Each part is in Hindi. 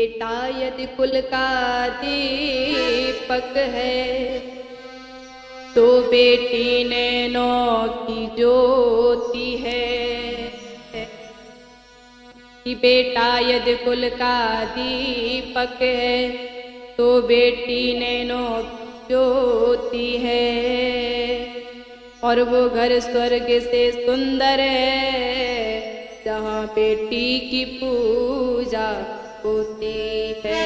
बेटा यदि कुल का दीपक है तो बेटी नैनों की ज्योति है। कि बेटा यदि कुल का दीपक है तो बेटी नैनों की ज्योति है। और वो घर स्वर्ग से सुंदर है जहाँ बेटी की पूजा होती है।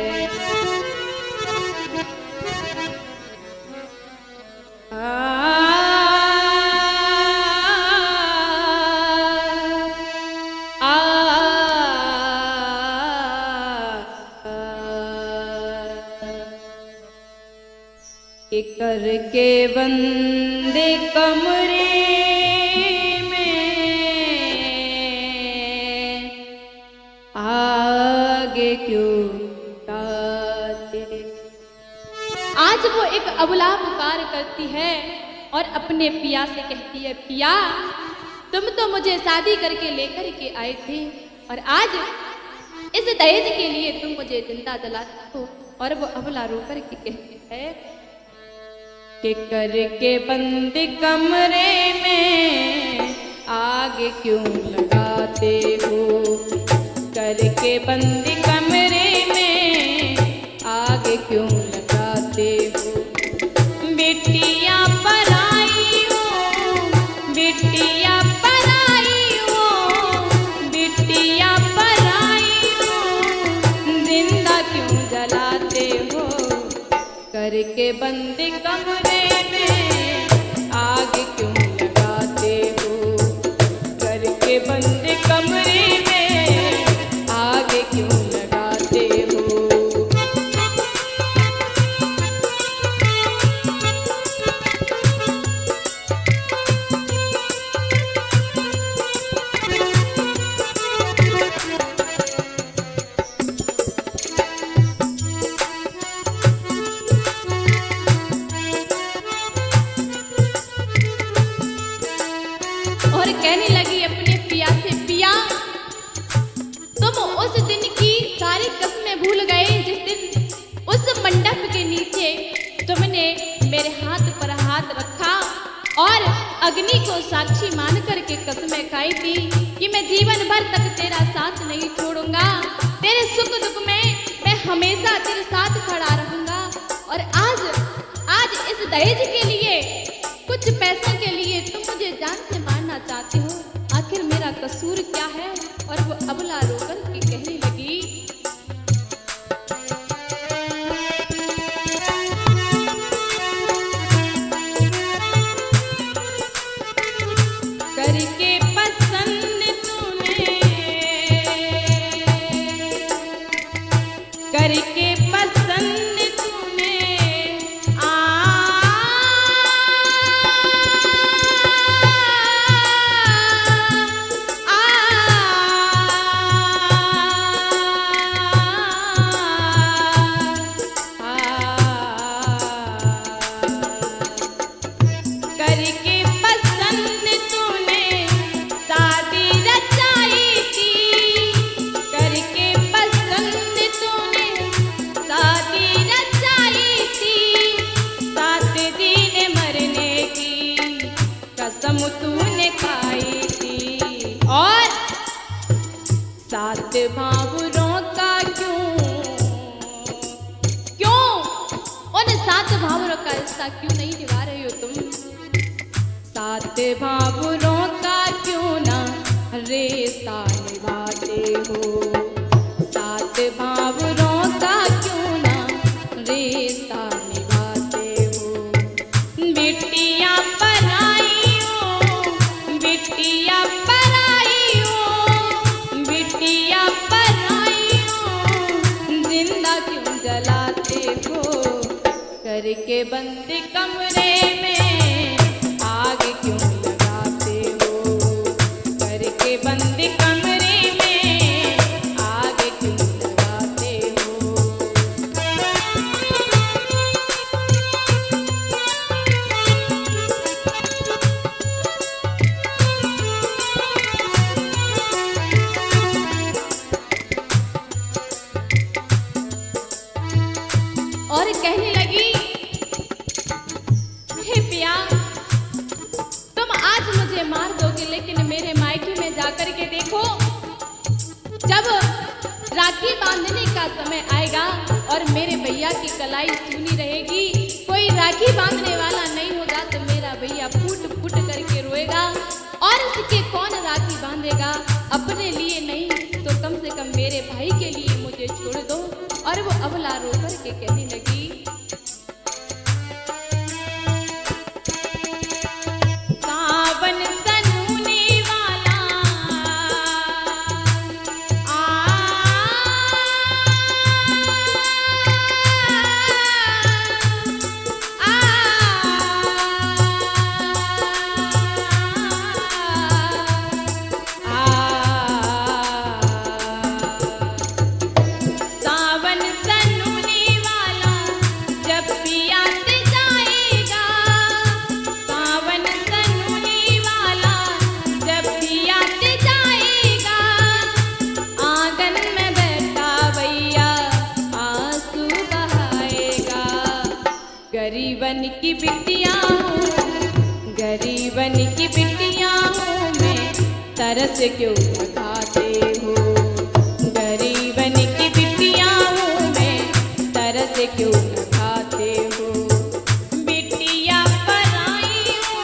करके बंदे कमरे में आगे क्यों जाते। आज वो एक अबला पुकार करती है और अपने पिया से कहती है, पिया तुम तो मुझे शादी करके लेकर के आए थे और आज इस दहेज के लिए तुम मुझे जिंदा जलाते हो। और वो अबला रो कर के कहती है कि करके बंद कमरे में आगे क्यों लगाते हो। करके बंद कमरे में आगे क्यों लगाते हो। बिटिया पराई हो, बिटिया पराई हो, बिटिया पराई हो, जिंदा क्यों जलाते हो। करके बंद कमरे में आग क्यों लगाते हो। करके बंद कमरे में आग क्यों लगाते हो। और कहने लगी अपने पिया से, पिया तुम उस दिन की सारी कसमें भूल गए जिस दिन उस मंडप के नीचे तुमने मेरे हाथ पर हाथ रखा और अग्नि को साक्षी मान करके कसमें खाई थी कि मैं जीवन भर तक तेरा साथ नहीं छोड़ूंगा। तेरे सुख दुख में मैं हमेशा तेरे साथ खड़ा रहूंगा। और आज इस दहेज के लिए, कुछ पैसों के लिए तुम मुझे जान से मारना चाहते हो। आखिर मेरा कसूर क्या है। और वो अबला रोकर के कहने लगी, करके पसंद तूने, करके पसंद तूने करके पसंद तूने शादी रचाई थी। करके पसंद तूने शादी रचाई थी। 7 दिन मरने की कसम तूने खाई थी। और 7 भावरों का क्यों उन 7 भावरों का हिस्सा क्यों नहीं निभा रही हो तुम। 7 भावरों का क्यों ना रिश्ता निभाते हो। 7 भावरों का क्यों ना रिश्ता निभाते हो। बिटिया पराई हो, बिटिया पराई हो, बिटिया पराई हो, जिंदा क्यों जलाते हो। करके बंद कमरे में आग क्यों लगाते हो। करके बंद कमरे में आग क्यों लगाते हो। हे पिया, तुम आज मुझे मार दोगे, लेकिन मेरे मायके में जाकर के देखो, जब राखी बांधने का समय आएगा और मेरे भैया की कलाई सूनी रहेगी, कोई राखी बांधने वाला नहीं होगा, तो मेरा भैया फूट फूट करके रोएगा। और उसके कौन राखी बांधेगा? अपने लिए नहीं तो कम से कम मेरे भाई के लिए मुझे छोड़ दो। और वो अबला रो करके कहने लगी, सावन सनूने वाला सावन सनूने वाला जब पिया से जाएगा, सावन सनूने वाला जब पिया से जाएगा, आंगन में बैठा भैया आंसू बहाएगा। गरीबन की बिटिया हूँ, गरीबन की बिटिया हूँ मैं, तरस क्यों खाते हो? गरीबन की बिटिया हूँ मैं, तरस क्यों खाते हो? बिटिया पराई हो,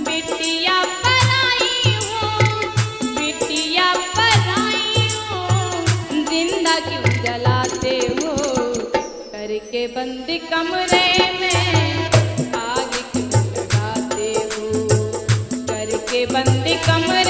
बिटिया पराई हो, बिटिया पराई हो, जिंदा क्यों जलाते हो? करके बंद कमरे में आग क्यों लगाते हो? करके बंद कमरे